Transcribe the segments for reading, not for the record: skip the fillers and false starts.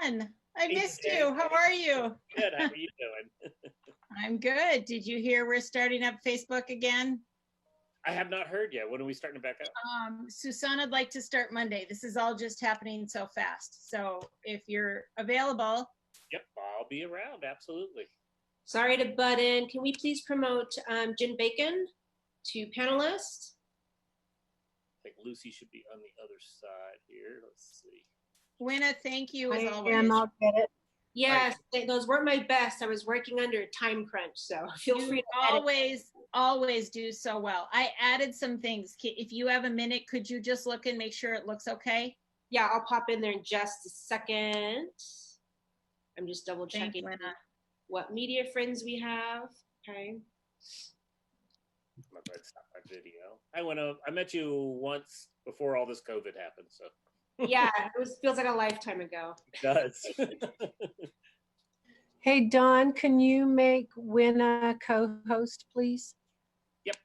Don, I missed you. How are you? Good. How are you doing? I'm good. Did you hear we're starting up Facebook again? I have not heard yet. When are we starting to back up? Susana'd like to start Monday. This is all just happening so fast. So if you're available. Yep, I'll be around. Absolutely. Sorry to butt in. Can we please promote Jen Bacon to panelist? I think Lucy should be on the other side here. Let's see. Winna, thank you as always. I'll get it. Yes, those weren't my best. I was working under a time crunch, so feel free to always do so well. I added some things. If you have a minute, could you just look and make sure it looks okay? Yeah, I'll pop in there in just a second. I'm just double checking what media friends we have. Okay. I'm about to stop my video. I met you once before all this COVID happened, so. Yeah, feels like a lifetime ago. It does. Hey, Dawn, can you make Winna co-host, please? Yep.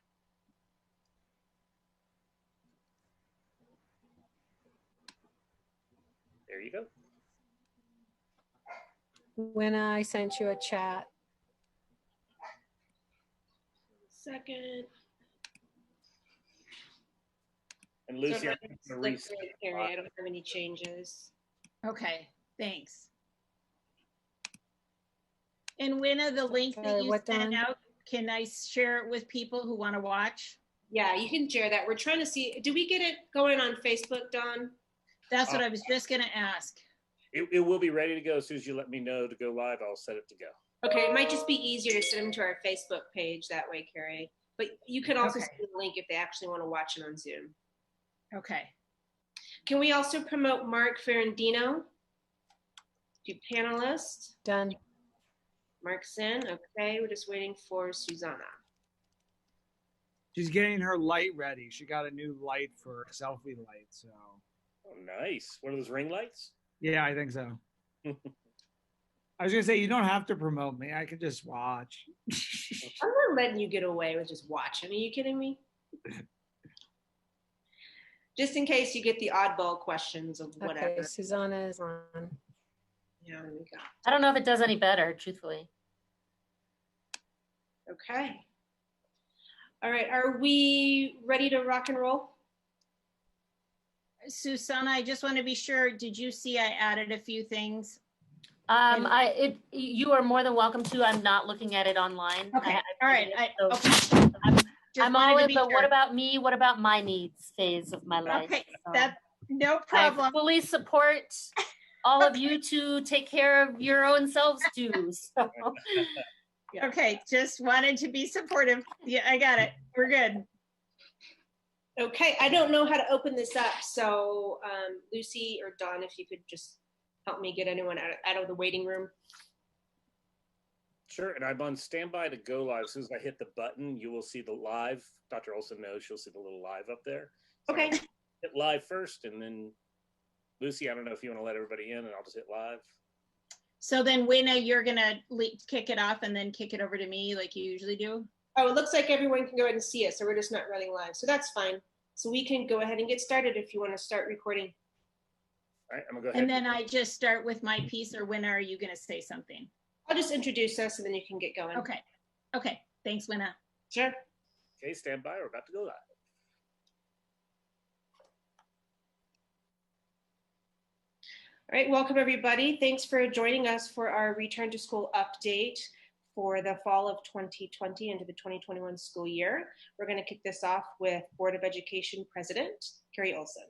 There you go. Winna, I sent you a chat. Second. And Lucy, I don't have any changes. Okay, thanks. And Winna, the link that you sent out, can I share it with people who want to watch? Yeah, you can share that. We're trying to see, do we get it going on Facebook, Dawn? That's what I was just going to ask. It will be ready to go as soon as you let me know to go live. I'll set it to go. Okay, it might just be easier to send them to our Facebook page that way, Carrie. But you can also send the link if they actually want to watch it on Zoom. Okay. Can we also promote Mark Ferrandino to panelist? Done. Mark's in. Okay, we're just waiting for Susanna. She's getting her light ready. She got a new light for a selfie light, so. Oh, nice. One of those ring lights? Yeah, I think so. I was gonna say, you don't have to promote me. I could just watch. I'm not letting you get away with just watching. Are you kidding me? Just in case you get the oddball questions of whatever. Okay, Susanna is on. Yeah, we go. I don't know if it does any better, truthfully. Okay. All right, are we ready to rock and roll? Susanna, I just want to be sure, did you see I added a few things? You are more than welcome to. I'm not looking at it online. Okay, all right. I'm all in, but what about me? What about my needs phase of my life? Okay, that's no problem. I fully support all of you to take care of your own selves too. So. Yeah. Okay, just wanted to be supportive. Yeah, I got it. We're good. Okay, I don't know how to open this up. So Lucy or Dawn, if you could just help me get anyone out of the waiting room. Sure, and I'm on standby to go live. As soon as I hit the button, you will see the live. Dr. Olson knows she'll see the little live up there. So okay. Hit live first, and then Lucy, I don't know if you want to let everybody in, and I'll just hit live. So then, Winna, you're going to kick it off and then kick it over to me like you usually do? Oh, it looks like everyone can go ahead and see us, so we're just not running live. So that's fine. So we can go ahead and get started if you want to start recording. All right, I'm going to go ahead. And then I just start with my piece, or Winna, are you going to say something? I'll just introduce us and then you can get going. Okay. Okay. Thanks, Winna. Sure. Okay, stand by. We're about to go live. All right, welcome everybody. Thanks for joining us for our return to school update for the fall of 2020 into the 2021 school year. We're going to kick this off with Board of Education President Carrie Olson.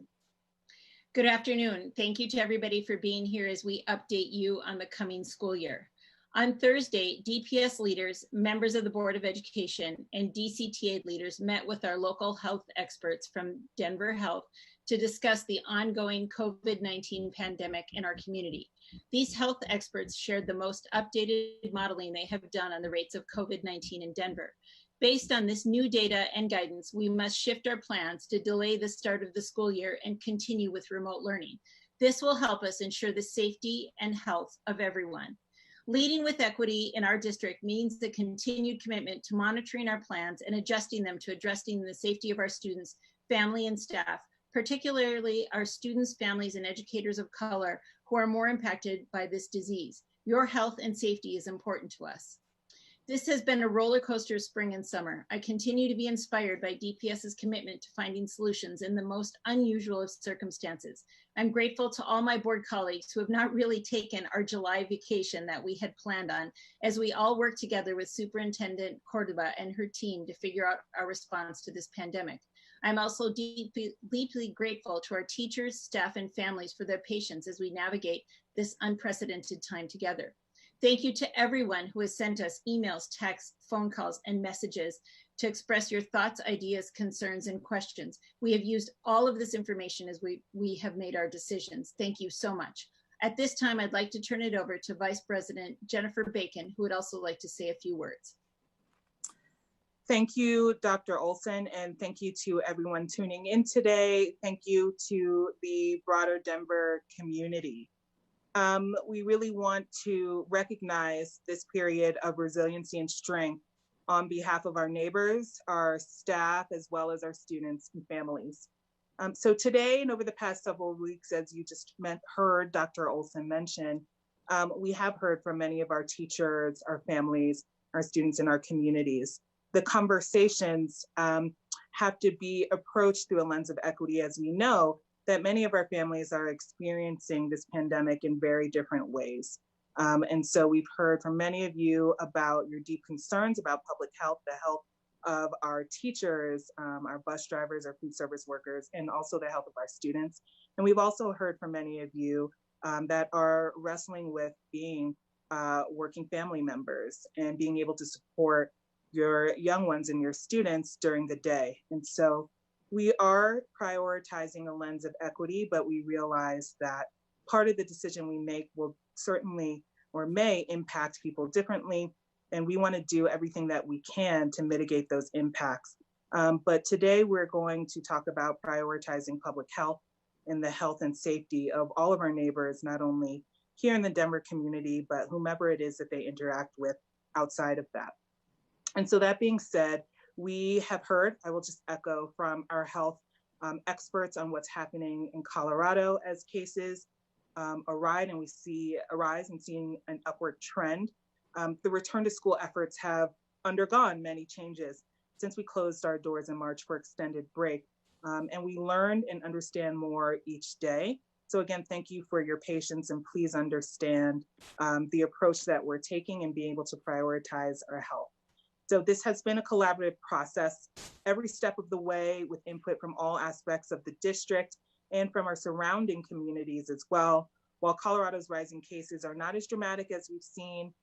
Good afternoon. Thank you to everybody for being here as we update you on the coming school year. On Thursday, DPS leaders, members of the Board of Education, and DCTA leaders met with our local health experts from Denver Health to discuss the ongoing COVID-19 pandemic in our community. These health experts shared the most updated modeling they have done on the rates of COVID-19 in Denver. Based on this new data and guidance, we must shift our plans to delay the start of the school year and continue with remote learning. This will help us ensure the safety and health of everyone. Leading with equity in our district means the continued commitment to monitoring our plans and adjusting them to addressing the safety of our students, family, and staff particularly our students, families, and educators of color who are more impacted by this disease. Your health and safety is important to us. This has been a roller coaster spring and summer. I continue to be inspired by DPS's commitment to finding solutions in the most unusual of circumstances. I'm grateful to all my board colleagues who have not really taken our July vacation that we had planned on, as we all work together with Superintendent Cordova and her team to figure out our response to this pandemic. I'm also deeply grateful to our teachers, staff, and families for their patience as we navigate this unprecedented time together. Thank you to everyone who has sent us emails, texts, phone calls, and messages to express your thoughts, ideas, concerns, and questions. We have used all of this information as we have made our decisions. Thank you so much. At this time, I'd like to turn it over to Vice President Jennifer Bacon, who would also like to say a few words. Thank you, Dr. Olson, and thank you to everyone tuning in today. Thank you to the broader Denver community. We really want to recognize this period of resiliency and strength on behalf of our neighbors, our staff, as well as our students and families. So today and over the past several weeks, as you just heard Dr. Olson mention, we have heard from many of our teachers, our families, our students, and our communities. The conversations have to be approached through a lens of equity, as we know that many of our families are experiencing this pandemic in very different ways. And so we've heard from many of you about your deep concerns about public health, the health of our teachers, our bus drivers, our food service workers, and also the health of our students. And we've also heard from many of you that are wrestling with being working family members and being able to support your young ones and your students during the day. And so we are prioritizing a lens of equity, but we realize that part of the decision we make will certainly or may impact people differently. And we want to do everything that we can to mitigate those impacts. But today we're going to talk about prioritizing public health and the health and safety of all of our neighbors, not only here in the Denver community, but whomever it is that they interact with outside of that. And so that being said, we have heard, I will just echo from our health experts on what's happening in Colorado as cases arise and seeing an upward trend. The return to school efforts have undergone many changes since we closed our doors in March for extended break. And we learn and understand more each day. So again, thank you for your patience, and please understand the approach that we're taking and being able to prioritize our health. So this has been a collaborative process every step of the way, with input from all aspects of the district and from our surrounding communities as well. While Colorado's rising cases are not as dramatic as we've seen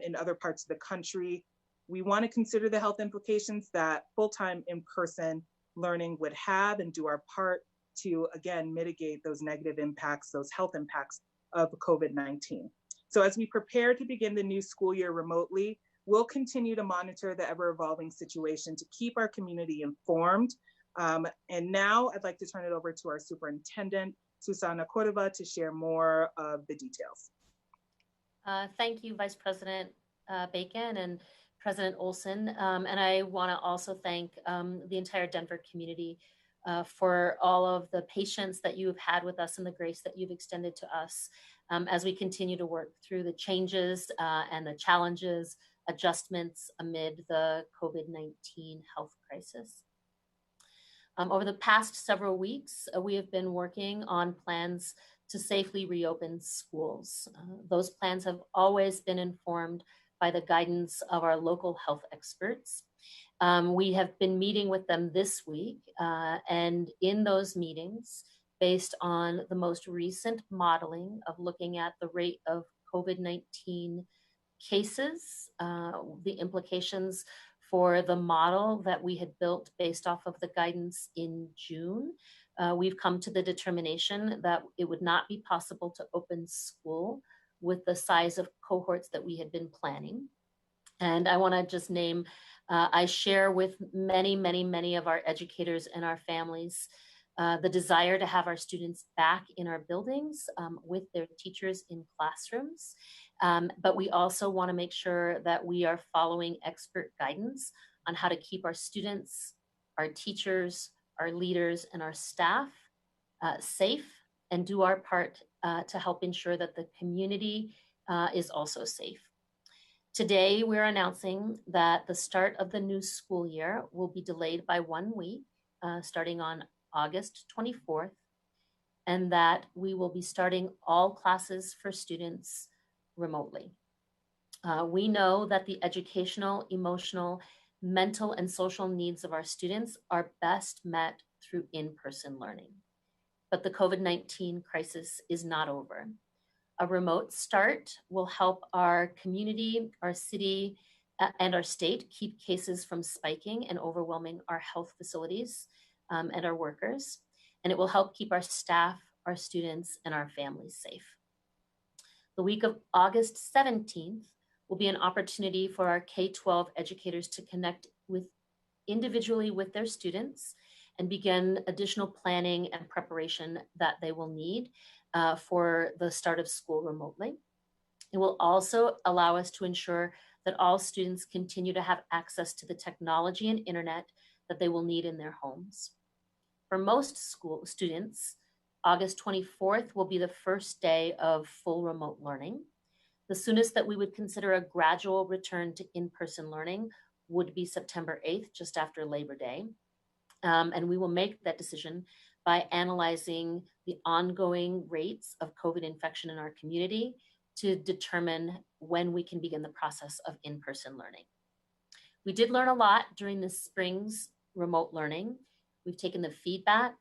in other parts of the country, we want to consider the health implications that full-time in-person learning would have and do our part to, again, mitigate those negative impacts, those health impacts of COVID-19. So as we prepare to begin the new school year remotely, we'll continue to monitor the ever-evolving situation to keep our community informed. And now I'd like to turn it over to our superintendent, Susana Cordova, to share more of the details. Thank you, Vice President Bacon and President Olson. And I want to also thank the entire Denver community for all of the patience that you have had with us and the grace that you've extended to us as we continue to work through the changes and the challenges, adjustments amid the COVID-19 health crisis. Over the past several weeks, we have been working on plans to safely reopen schools. Those plans have always been informed by the guidance of our local health experts. We have been meeting with them this week, and in those meetings, based on the most recent modeling of looking at the rate of COVID-19 cases, the implications for the model that we had built based off of the guidance in June, we've come to the determination that it would not be possible to open school with the size of cohorts that we had been planning. And I want to just name, I share with many of our educators and our families the desire to have our students back in our buildings with their teachers in classrooms. But we also want to make sure that we are following expert guidance on how to keep our students, our teachers, our leaders, and our staff safe and do our part to help ensure that the community is also safe. Today, we're announcing that the start of the new school year will be delayed by 1 week, starting on August 24th, and that we will be starting all classes for students remotely. We know that the educational, emotional, mental, and social needs of our students are best met through in-person learning. But the COVID-19 crisis is not over. A remote start will help our community, our city, and our state keep cases from spiking and overwhelming our health facilities and our workers. And it will help keep our staff, our students, and our families safe. The week of August 17th will be an opportunity for our K-12 educators to connect individually with their students and begin additional planning and preparation that they will need for the start of school remotely. It will also allow us to ensure that all students continue to have access to the technology and internet that they will need in their homes. For most school students, August 24th will be the first day of full remote learning. The soonest that we would consider a gradual return to in-person learning would be September 8th, just after Labor Day. And we will make that decision by analyzing the ongoing rates of COVID infection in our community to determine when we can begin the process of in-person learning. We did learn a lot during this spring's remote learning. We've taken the feedback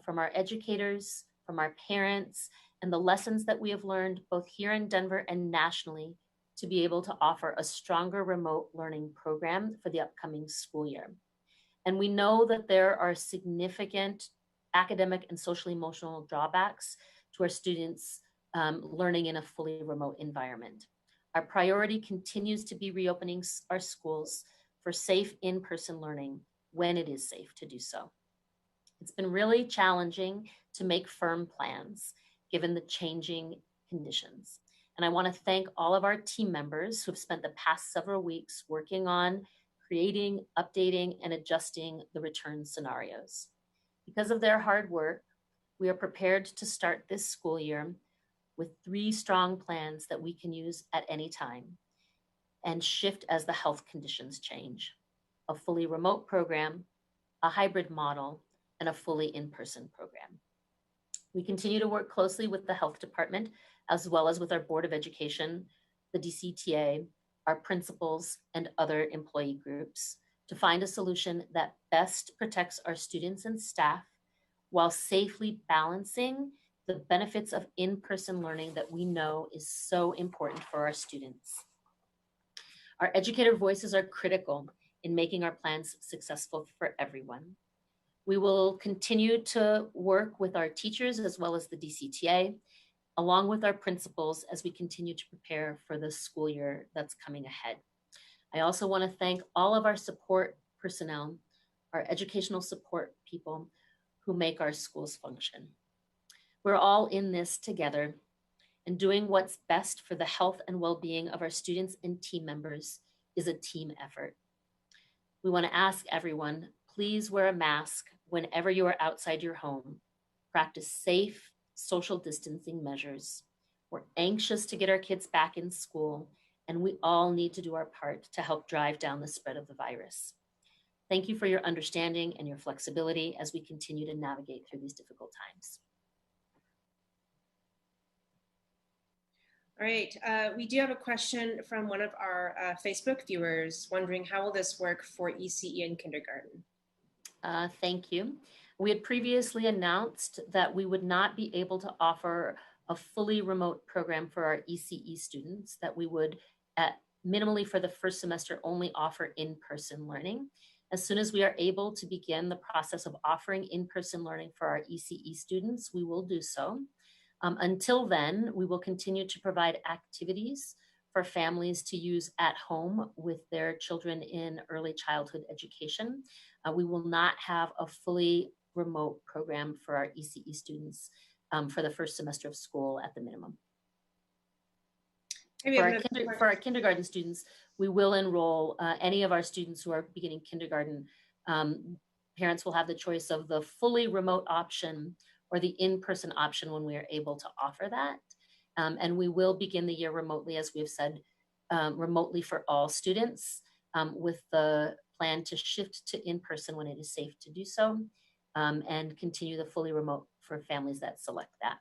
from our educators, from our parents, and the lessons that we have learned both here in Denver and nationally to be able to offer a stronger remote learning program for the upcoming school year. And we know that there are significant academic and social emotional drawbacks to our students learning in a fully remote environment. Our priority continues to be reopening our schools for safe in-person learning when it is safe to do so. It's been really challenging to make firm plans given the changing conditions. And I want to thank all of our team members who have spent the past several weeks working on creating, updating, and adjusting the return scenarios. Because of their hard work, we are prepared to start this school year with 3 strong plans that we can use at any time and shift as the health conditions change: a fully remote program, a hybrid model, and a fully in-person program. We continue to work closely with the health department, as well as with our Board of Education, the DCTA, our principals, and other employee groups to find a solution that best protects our students and staff while safely balancing the benefits of in-person learning that we know is so important for our students. Our educator voices are critical in making our plans successful for everyone. We will continue to work with our teachers as well as the DCTA, along with our principals as we continue to prepare for the school year that's coming ahead. I also want to thank all of our support personnel, our educational support people who make our schools function. We're all in this together, and doing what's best for the health and well-being of our students and team members is a team effort. We want to ask everyone, please wear a mask whenever you are outside your home. Practice safe social distancing measures. We're anxious to get our kids back in school, and we all need to do our part to help drive down the spread of the virus. Thank you for your understanding and your flexibility as we continue to navigate through these difficult times. All right, we do have a question from one of our Facebook viewers wondering how will this work for ECE in kindergarten? Thank you. We had previously announced that we would not be able to offer a fully remote program for our ECE students, that we would minimally for the first semester only offer in-person learning. As soon as we are able to begin the process of offering in-person learning for our ECE students, we will do so. Until then, we will continue to provide activities for families to use at home with their children in early childhood education. We will not have a fully remote program for our ECE students for the first semester of school at the minimum. For our kindergarten students, we will enroll any of our students who are beginning kindergarten. Parents will have the choice of the fully remote option or the in-person option when we are able to offer that. And we will begin the year remotely, as we've said, remotely for all students, with the plan to shift to in-person when it is safe to do so, and continue the fully remote for families that select that.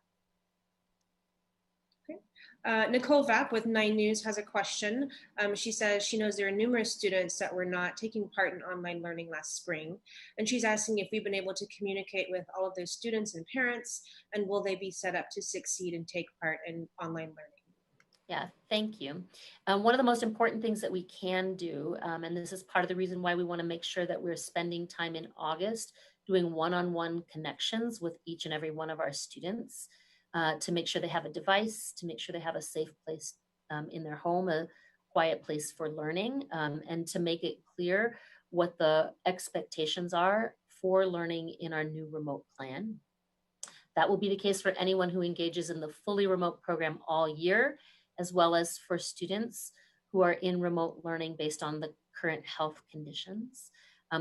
Nicole Vapp with 9 News has a question. She says she knows there are numerous students that were not taking part in online learning last spring. And she's asking if we've been able to communicate with all of those students and parents, and will they be set up to succeed and take part in online learning? Yeah, thank you. One of the most important things that we can do, and this is part of the reason why we want to make sure that we're spending time in August doing one-on-one connections with each and every one of our students, to make sure they have a device, to make sure they have a safe place in their home, a quiet place for learning, and to make it clear what the expectations are for learning in our new remote plan. That will be the case for anyone who engages in the fully remote program all year, as well as for students who are in remote learning based on the current health conditions.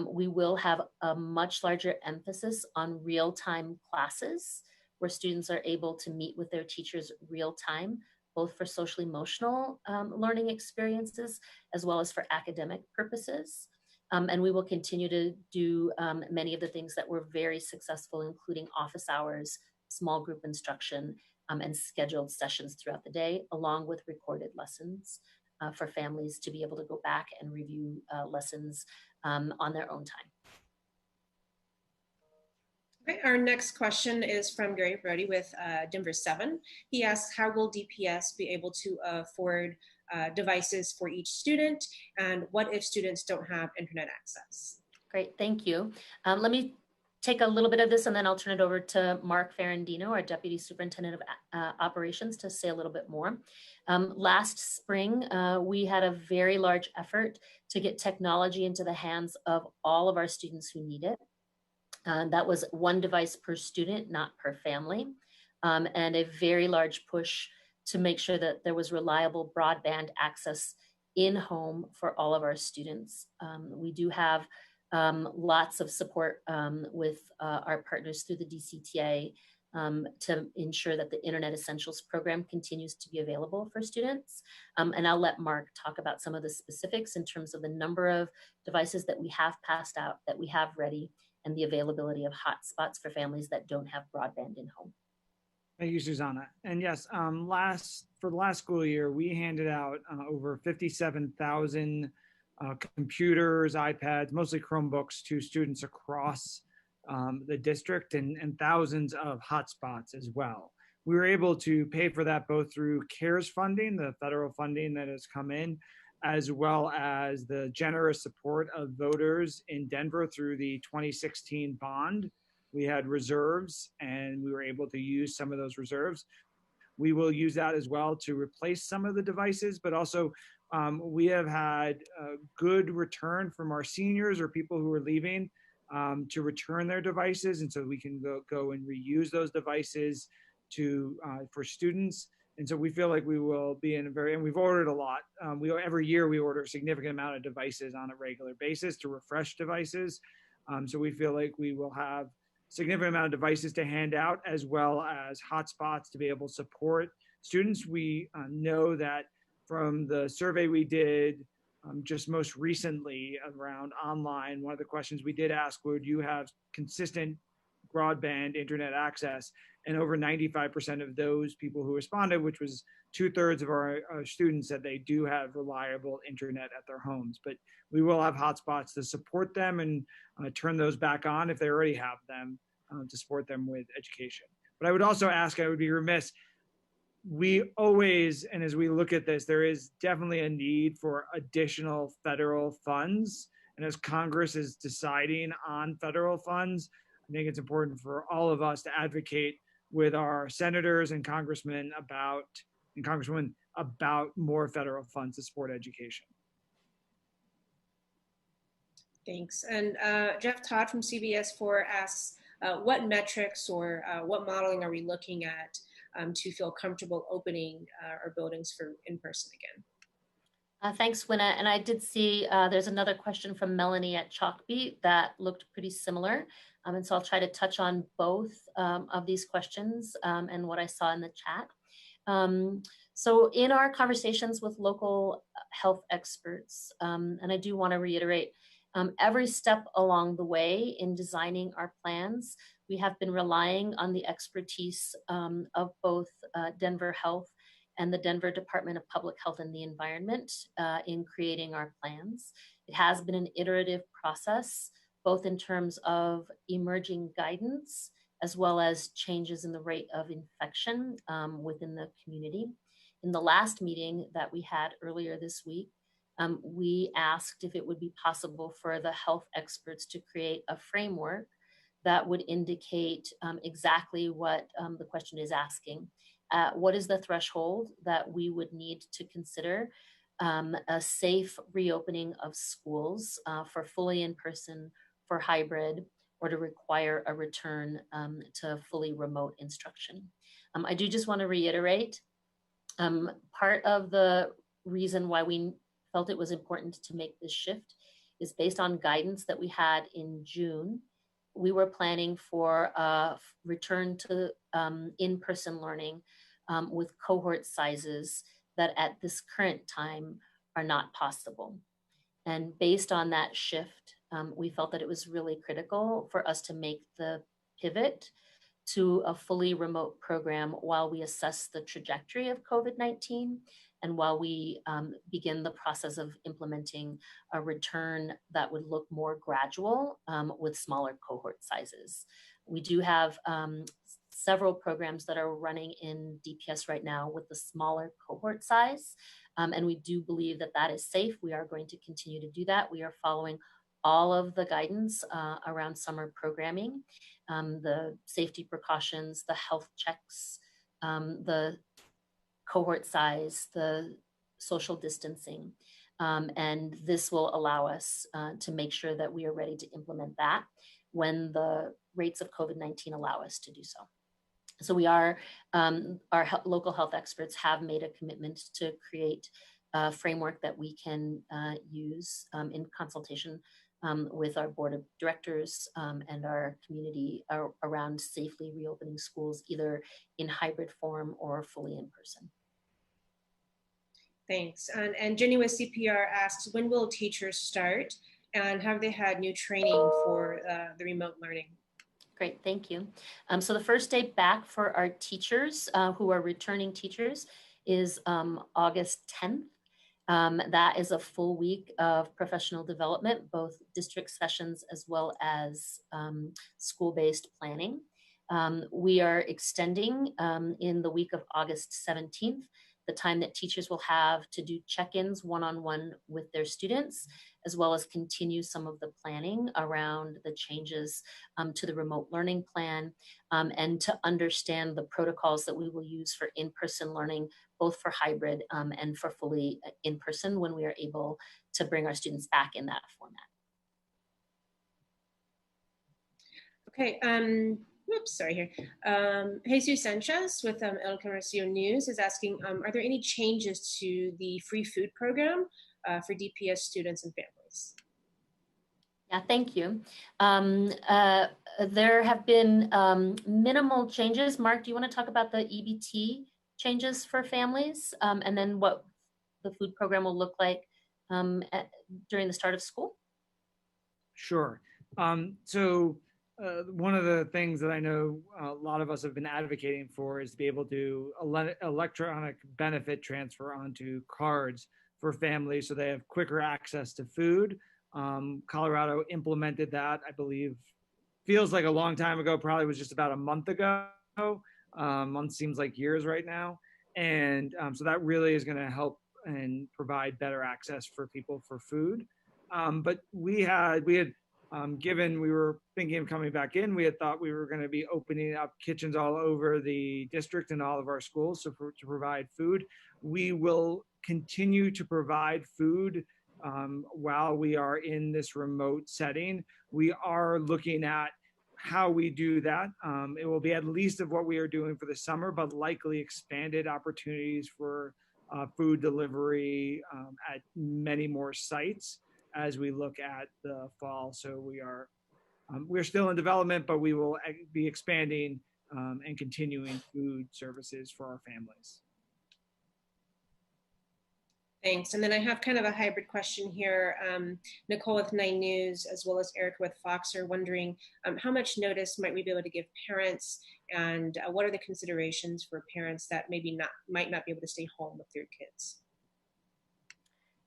We will have a much larger emphasis on real-time classes, where students are able to meet with their teachers real time, both for social emotional learning experiences, as well as for academic purposes. And we will continue to do many of the things that were very successful, including office hours, small group instruction, and scheduled sessions throughout the day, along with recorded lessons for families to be able to go back and review lessons on their own time. Okay, our next question is from Gary Brody with Denver 7. He asks, how will DPS be able to afford devices for each student? And what if students don't have internet access? Great, thank you. Let me take a little bit of this and then I'll turn it over to Mark Ferrandino, our Deputy Superintendent of Operations, to say a little bit more. Last spring, we had a very large effort to get technology into the hands of all of our students who need it. That was 1 device per student, not per family, and a very large push to make sure that there was reliable broadband access in home for all of our students. We do have lots of support with our partners through the DCTA to ensure that the Internet Essentials program continues to be available for students. And I'll let Mark talk about some of the specifics in terms of the number of devices that we have passed out, that we have ready, and the availability of hotspots for families that don't have broadband in home. Thank you, Susanna. And yes, for the last school year, we handed out over 57,000 computers, iPads, mostly Chromebooks, to students across the district, and thousands of hotspots as well. We were able to pay for that both through CARES funding, the federal funding that has come in, as well as the generous support of voters in Denver through the 2016 bond. We had reserves and we were able to use some of those reserves. We will use that as well to replace some of the devices, but also we have had a good return from our seniors or people who are leaving to return their devices. And so we can go and reuse those devices for students. And so we feel like we will be in and we've ordered a lot. Every year we order a significant amount of devices on a regular basis to refresh devices. So we feel like we will have a significant amount of devices to hand out, as well as hotspots to be able to support students. We know that from the survey we did just most recently around online, one of the questions we did ask, would you have consistent broadband internet access? And over 95% of those people who responded, which was 2/3 of our students, said they do have reliable internet at their homes. But we will have hotspots to support them and turn those back on if they already have them to support them with education. But I would also ask, I would be remiss, we always, and as we look at this, there is definitely a need for additional federal funds. And as Congress is deciding on federal funds, I think it's important for all of us to advocate with our senators and congresswomen about more federal funds to support education. Thanks. And Jeff Todd from CBS4 asks, what metrics or what modeling are we looking at to feel comfortable opening our buildings for in-person again? Thanks, Winna. And I did see there's another question from Melanie at Chalkbeat that looked pretty similar. And so I'll try to touch on both of these questions and what I saw in the chat. So in our conversations with local health experts, and I do want to reiterate, every step along the way in designing our plans, we have been relying on the expertise of both Denver Health and the Denver Department of Public Health and the Environment in creating our plans. It has been an iterative process, both in terms of emerging guidance as well as changes in the rate of infection within the community. In the last meeting that we had earlier this week, we asked if it would be possible for the health experts to create a framework that would indicate exactly what the question is asking. What is the threshold that we would need to consider a safe reopening of schools for fully in-person, for hybrid, or to require a return to fully remote instruction? I do just want to reiterate, part of the reason why we felt it was important to make this shift is based on guidance that we had in June. We were planning for a return to in-person learning with cohort sizes that at this current time are not possible. And based on that shift, we felt that it was really critical for us to make the pivot to a fully remote program while we assess the trajectory of COVID-19 and while we begin the process of implementing a return that would look more gradual with smaller cohort sizes. We do have several programs that are running in DPS right now with the smaller cohort size, and we do believe that that is safe. We are going to continue to do that. We are following all of the guidance around summer programming, the safety precautions, the health checks, the cohort size, the social distancing. And this will allow us to make sure that we are ready to implement that when the rates of COVID-19 allow us to do so. So we are, our local health experts have made a commitment to create a framework that we can use in consultation with our board of directors and our community around safely reopening schools, either in hybrid form or fully in person. Thanks. And Jenny with CPR asks, when will teachers start? And have they had new training for the remote learning? Great, thank you. So the first day back for our teachers who are returning teachers is August 10th. That is a full week of professional development, both district sessions as well as school-based planning. We are extending in the week of August 17th, the time that teachers will have to do check-ins one-on-one with their students, as well as continue some of the planning around the changes to the remote learning plan and to understand the protocols that we will use for in-person learning, both for hybrid and for fully in-person when we are able to bring our students back in that format. Okay, oops, sorry here. Jesus Sanchez with El Comercio News is asking, are there any changes to the free food program for DPS students and families? Yeah, thank you. There have been minimal changes. Mark, do you want to talk about the EBT changes for families and then what the food program will look like during the start of school? Sure. One of the things that I know a lot of us have been advocating for is to be able to electronic benefit transfer onto cards for families so they have quicker access to food. Colorado implemented that, I believe, feels like a long time ago, probably was just about a month ago. Month seems like years right now. And so that really is going to help and provide better access for people for food. But we had given we were thinking of coming back in, we had thought we were going to be opening up kitchens all over the district and all of our schools to provide food. We will continue to provide food while we are in this remote setting. We are looking at how we do that. It will be at least of what we are doing for the summer, but likely expanded opportunities for food delivery at many more sites as we look at the fall. So we are we're still in development, but we will be expanding and continuing food services for our families. Thanks. And then I have kind of a hybrid question here. Nicole with 9 News, as well as Eric with Fox, are wondering how much notice might we be able to give parents, and what are the considerations for parents that maybe might not be able to stay home with their kids?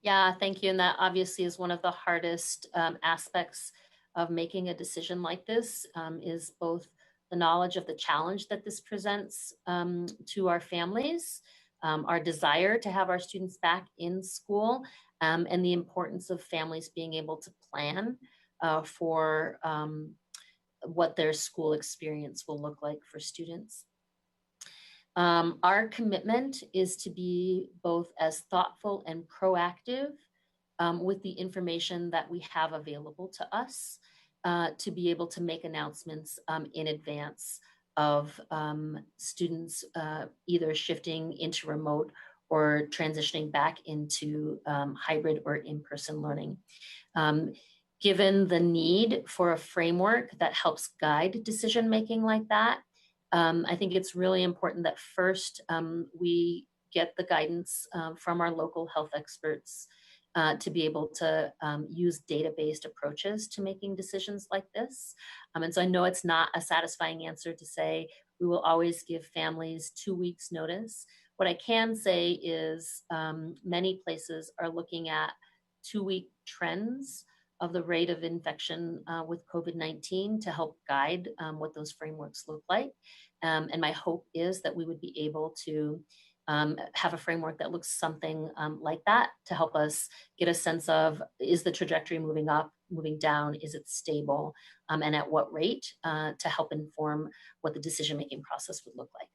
Yeah, thank you. And that obviously is one of the hardest aspects of making a decision like this, is both the knowledge of the challenge that this presents to our families, our desire to have our students back in school, and the importance of families being able to plan for what their school experience will look like for students. Our commitment is to be both as thoughtful and proactive with the information that we have available to us, to be able to make announcements in advance of students either shifting into remote or transitioning back into hybrid or in-person learning. Given the need for a framework that helps guide decision-making like that, I think it's really important that first we get the guidance from our local health experts to be able to use data-based approaches to making decisions like this. And so I know it's not a satisfying answer to say we will always give families 2 weeks notice. What I can say is many places are looking at 2-week trends of the rate of infection with COVID-19 to help guide what those frameworks look like. And my hope is that we would be able to have a framework that looks something like that to help us get a sense of, is the trajectory moving up, moving down, is it stable, and at what rate, to help inform what the decision-making process would look like.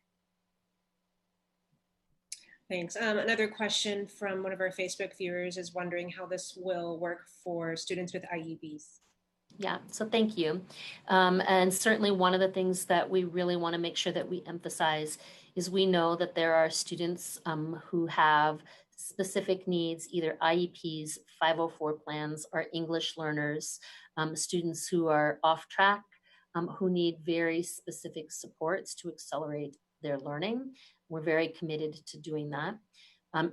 Thanks. Another question from one of our Facebook viewers is wondering how this will work for students with IEPs. Yeah, so thank you. And certainly one of the things that we really want to make sure that we emphasize is we know that there are students who have specific needs, either IEPs, 504 plans, or English learners, students who are off track, who need very specific supports to accelerate their learning. We're very committed to doing that.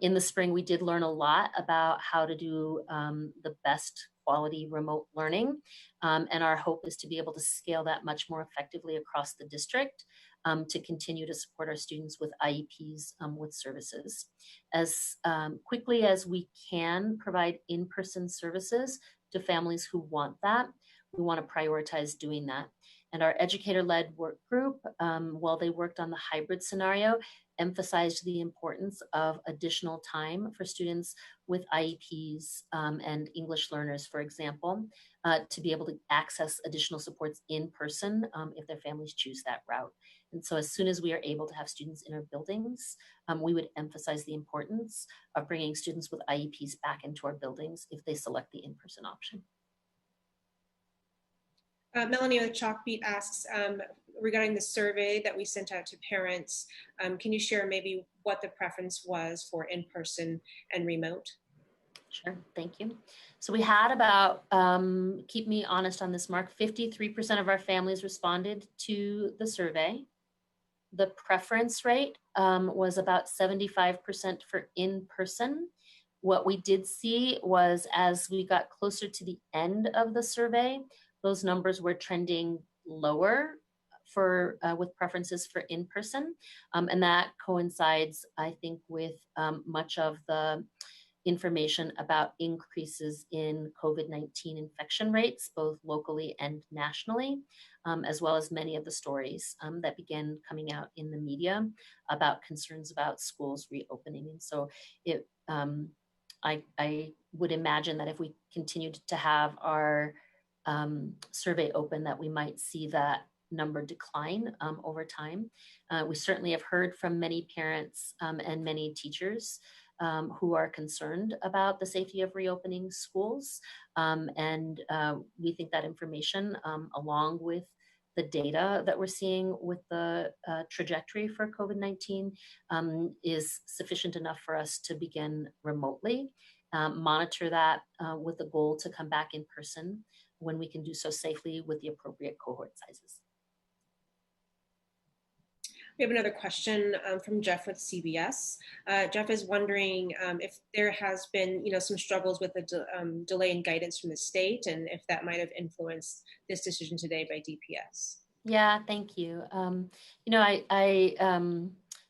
In the spring, we did learn a lot about how to do the best quality remote learning. And our hope is to be able to scale that much more effectively across the district to continue to support our students with IEPs with services. As quickly as we can provide in-person services to families who want that, we want to prioritize doing that. And our educator-led work group, while they worked on the hybrid scenario, emphasized the importance of additional time for students with IEPs and English learners, for example, to be able to access additional supports in person if their families choose that route. And so as soon as we are able to have students in our buildings, we would emphasize the importance of bringing students with IEPs back into our buildings if they select the in-person option. Melanie with Chalkbeat asks, regarding the survey that we sent out to parents, can you share maybe what the preference was for in-person and remote? Sure, thank you. So we had about, keep me honest on this, Mark, 53% of our families responded to the survey. The preference rate was about 75% for in-person. What we did see was as we got closer to the end of the survey, those numbers were trending lower for with preferences for in-person. And that coincides, I think, with much of the information about increases in COVID-19 infection rates, both locally and nationally, as well as many of the stories that began coming out in the media about concerns about schools reopening. And so it, I would imagine that if we continued to have our survey open, that we might see that number decline over time. We certainly have heard from many parents and many teachers who are concerned about the safety of reopening schools. And we think that information, along with the data that we're seeing with the trajectory for COVID-19, is sufficient enough for us to begin remotely. monitor that with the goal to come back in person when we can do so safely with the appropriate cohort sizes. We have another question from Jeff with CBS. Jeff is wondering if there has been, some struggles with the delay in guidance from the state, and if that might have influenced this decision today by DPS. Yeah, thank you. I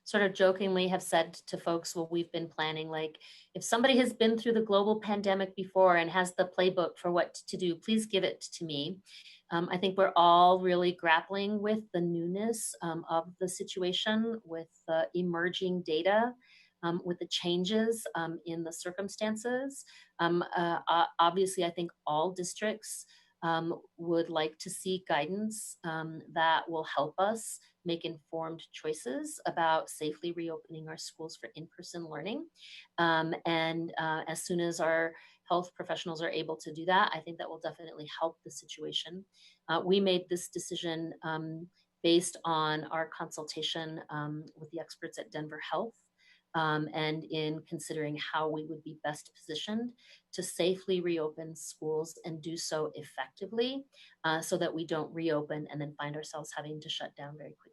sort of jokingly have said to folks, well, we've been planning, like, if somebody has been through the global pandemic before and has the playbook for what to do, please give it to me. I think we're all really grappling with the newness of the situation, with the emerging data, with the changes in the circumstances. Obviously, I think all districts would like to see guidance that will help us make informed choices about safely reopening our schools for in-person learning. And as soon as our health professionals are able to do that, I think that will definitely help the situation. We made this decision based on our consultation with the experts at Denver Health, and in considering how we would be best positioned to safely reopen schools and do so effectively, so that we don't reopen and then find ourselves having to shut down very quickly.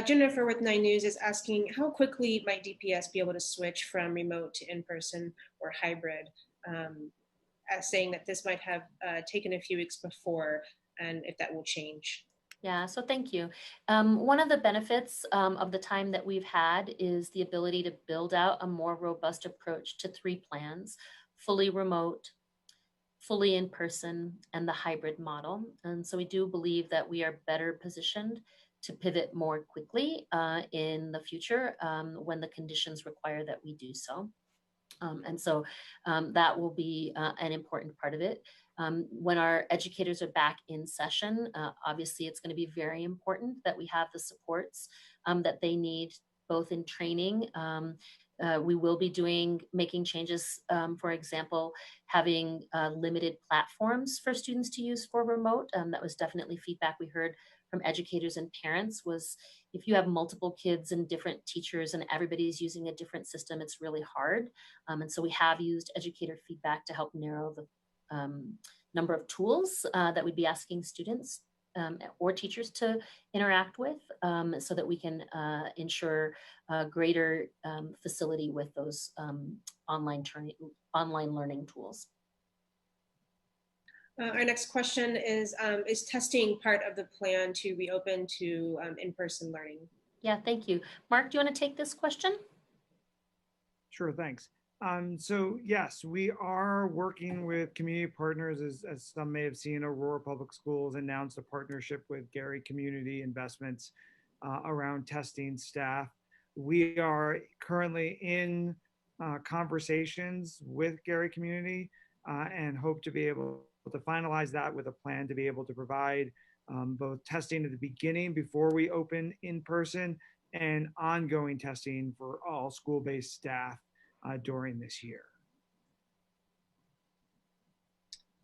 Jennifer with 9 News is asking, how quickly might DPS be able to switch from remote to in-person or hybrid, as saying that this might have taken a few weeks before, and if that will change? Yeah, so thank you. One of the benefits of the time that we've had is the ability to build out a more robust approach to 3 plans: fully remote, fully in person, and the hybrid model. And so we do believe that we are better positioned to pivot more quickly in the future when the conditions require that we do so. And so that will be an important part of it. When our educators are back in session, obviously it's going to be very important that we have the supports that they need, both in training. We will be making changes, for example, having limited platforms for students to use for remote. That was definitely feedback we heard from educators and parents, was if you have multiple kids and different teachers and everybody's using a different system, it's really hard. And so we have used educator feedback to help narrow the number of tools that we'd be asking students or teachers to interact with, so that we can ensure greater facility with those online learning tools. Our next question is testing part of the plan to reopen to in-person learning? Yeah, thank you. Mark, do you want to take this question? Sure, thanks. So yes, we are working with community partners. As some may have seen, Aurora Public Schools announced a partnership with Gary Community Investments around testing staff. We are currently in conversations with Gary Community and hope to be able to finalize that with a plan to be able to provide both testing at the beginning before we open in person and ongoing testing for all school-based staff during this year.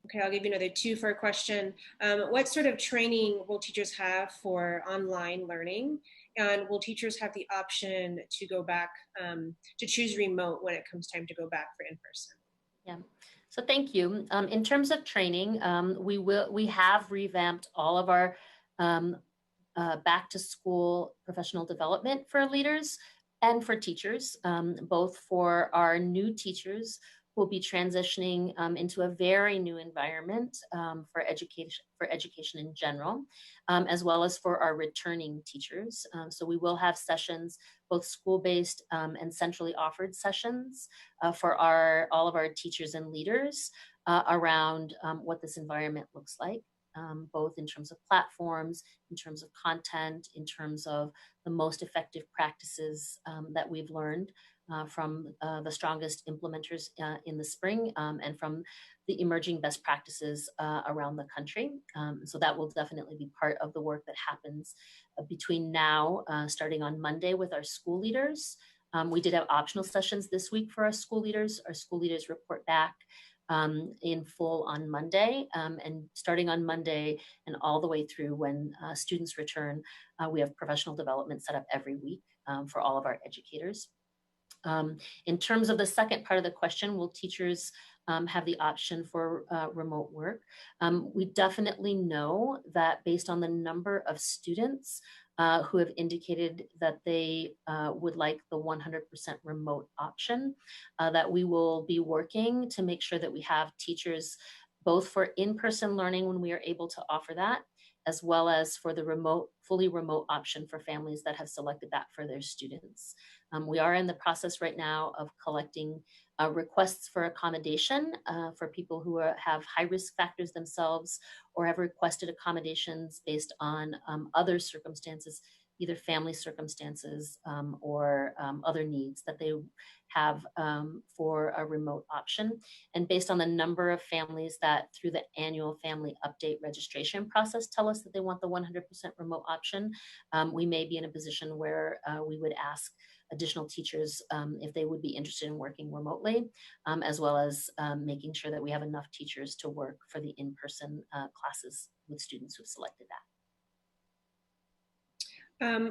Okay, I'll give you another 2 for a question. What sort of training will teachers have for online learning? And will teachers have the option to go back, to choose remote when it comes time to go back for in-person? Yeah, so thank you. In terms of training, we have revamped all of our back to school professional development for leaders and for teachers. Both for our new teachers who will be transitioning into a very new environment for education in general, as well as for our returning teachers. So we will have sessions, both school-based and centrally offered sessions for all of our teachers and leaders around what this environment looks like. Both in terms of platforms, in terms of content, in terms of the most effective practices that we've learned from the strongest implementers in the spring, and from the emerging best practices around the country. So that will definitely be part of the work that happens between now, starting on Monday with our school leaders. We did have optional sessions this week for our school leaders. Our school leaders report back in full on Monday, and starting on Monday and all the way through when students return, we have professional development set up every week for all of our educators. In terms of the second part of the question, will teachers have the option for remote work? We definitely know that based on the number of students who have indicated that they would like the 100% remote option, that we will be working to make sure that we have teachers both for in-person learning when we are able to offer that, as well as for the remote, fully remote option for families that have selected that for their students. We are in the process right now of collecting requests for accommodation for people who have high risk factors themselves or have requested accommodations based on other circumstances, either family circumstances or other needs that they have for a remote option. And based on the number of families that through the annual family update registration process tell us that they want the 100% remote option, we may be in a position where we would ask additional teachers if they would be interested in working remotely, as well as making sure that we have enough teachers to work for the in-person classes with students who've selected that.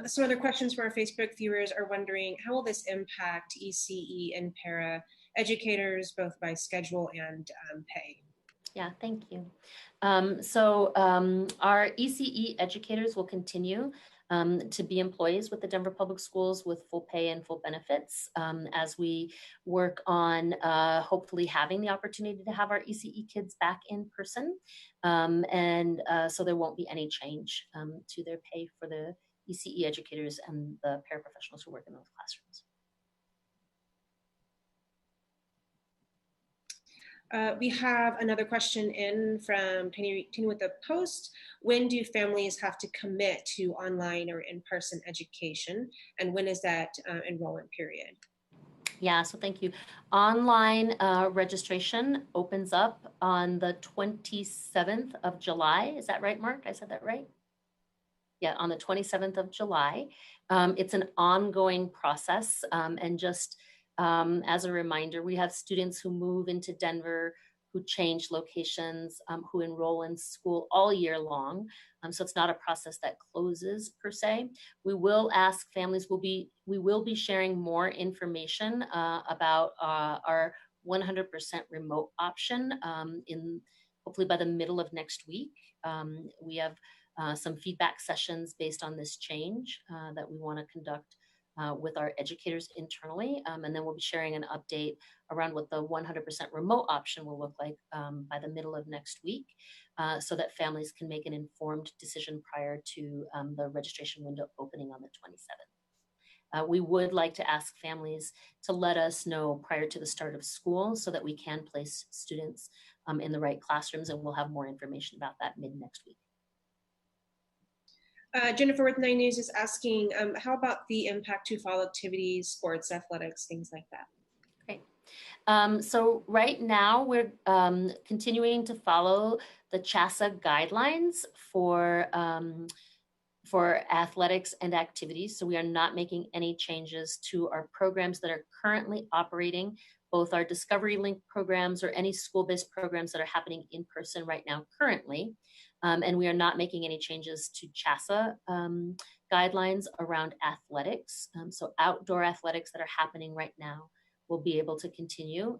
Some other questions for our Facebook viewers are wondering, how will this impact ECE and para educators, both by schedule and pay? Yeah, thank you. Our ECE educators will continue to be employees with the Denver Public Schools with full pay and full benefits as we work on hopefully having the opportunity to have our ECE kids back in person. So there won't be any change to their pay for the ECE educators and the paraprofessionals who work in those classrooms. We have another question in from Penny with the Post. When do families have to commit to online or in-person education? And when is that enrollment period? Yeah, so thank you. Online registration opens up on the 27th of July. Is that right, Mark? I said that right? Yeah, on the 27th of July. It's an ongoing process. And just as a reminder, we have students who move into Denver, who change locations, who enroll in school all year long. So it's not a process that closes per se. We will ask families, we will be sharing more information about our 100% remote option in hopefully by the middle of next week. We have some feedback sessions based on this change that we want to conduct with our educators internally. And then we'll be sharing an update around what the 100% remote option will look like by the middle of next week so that families can make an informed decision prior to the registration window opening on the 27th. We would like to ask families to let us know prior to the start of school so that we can place students in the right classrooms, and we'll have more information about that mid next week. Jennifer with 9 News is asking, how about the impact to fall activities, sports, athletics, things like that? Great. So right now we're continuing to follow the KUSA guidelines for athletics and activities. So we are not making any changes to our programs that are currently operating, both our Discovery Link programs or any school-based programs that are happening in person right now currently. And we are not making any changes to KUSA guidelines around athletics. So outdoor athletics that are happening right now will be able to continue.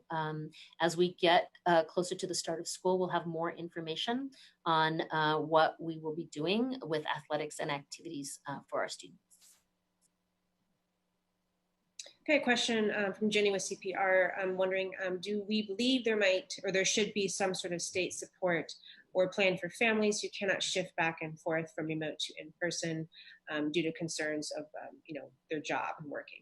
As we get closer to the start of school, we'll have more information on what we will be doing with athletics and activities for our students. Okay, question from Jenny with CPR. I'm wondering, do we believe there might or there should be some sort of state support or plan for families who cannot shift back and forth from remote to in-person due to concerns of their job and working?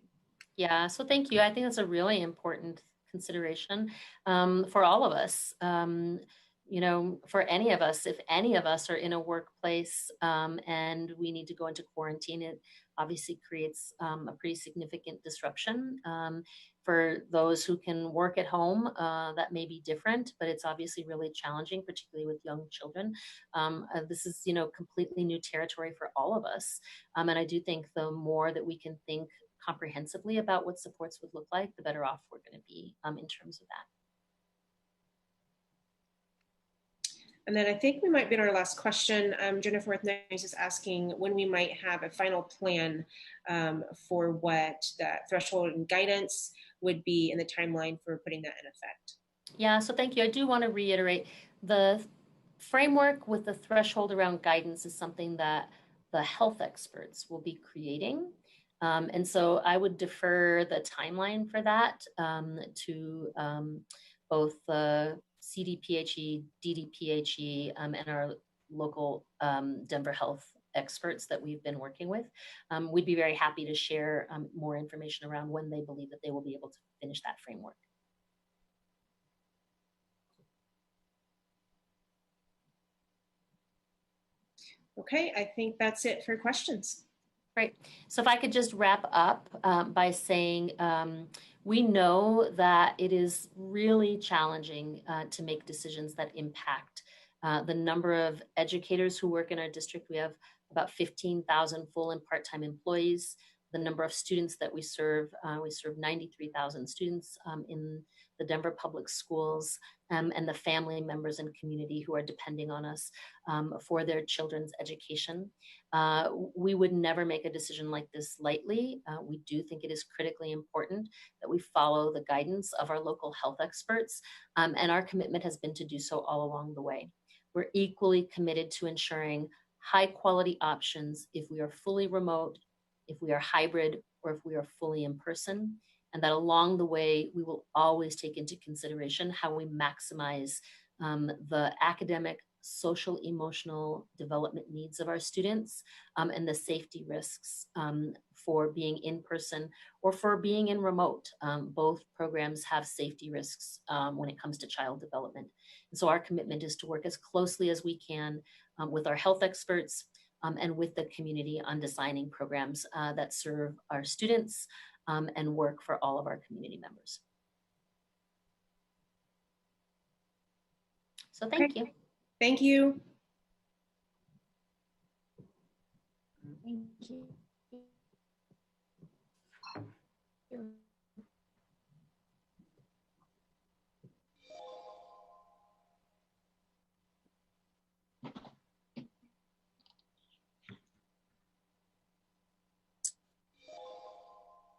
Yeah, so thank you. I think that's a really important consideration for all of us. For any of us, if any of us are in a workplace and we need to go into quarantine, it obviously creates a pretty significant disruption. For those who can work at home, that may be different, but it's obviously really challenging, particularly with young children. This is, completely new territory for all of us. And I do think the more that we can think comprehensively about what supports would look like, the better off we're going to be in terms of And then I think we might be in our last question. Jennifer with Nice is asking when we might have a final plan for what that threshold and guidance would be in the timeline for putting that in effect. Yeah, so thank you. I do want to reiterate the framework with the threshold around guidance is something that the health experts will be creating. And so I would defer the timeline for that to both the CDPHE, DDPHE, and our local Denver health experts that we've been working with. We'd be very happy to share more information around when they believe that they will be able to finish that framework. Okay, I think that's it for questions. Great. So if I could just wrap up by saying we know that it is really challenging to make decisions that impact the number of educators who work in our district. We have about 15,000 full and part-time employees. The number of students that we serve 93,000 students in the Denver public schools, and the family members and community who are depending on us for their children's education. We would never make a decision like this lightly. We do think it is critically important that we follow the guidance of our local health experts, and our commitment has been to do so all along the way. We're equally committed to ensuring high quality options if we are fully remote, if we are hybrid, or if we are fully in person, and that along the way, we will always take into consideration how we maximize the academic, social, emotional development needs of our students and the safety risks for being in person or for being in remote. Both programs have safety risks when it comes to child development. And so our commitment is to work as closely as we can with our health experts and with the community on designing programs that serve our students and work for all of our community members. So thank you. Thank you. Thank you.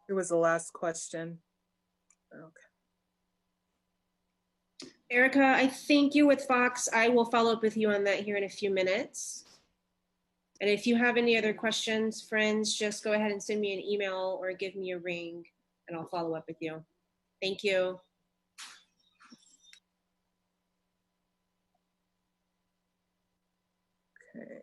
It was the last question. Okay. Erica, I thank you with Fox. I will follow up with you on that here in a few minutes. And if you have any other questions, friends, just go ahead and send me an email or give me a ring and I'll follow up with you. Thank you. Okay.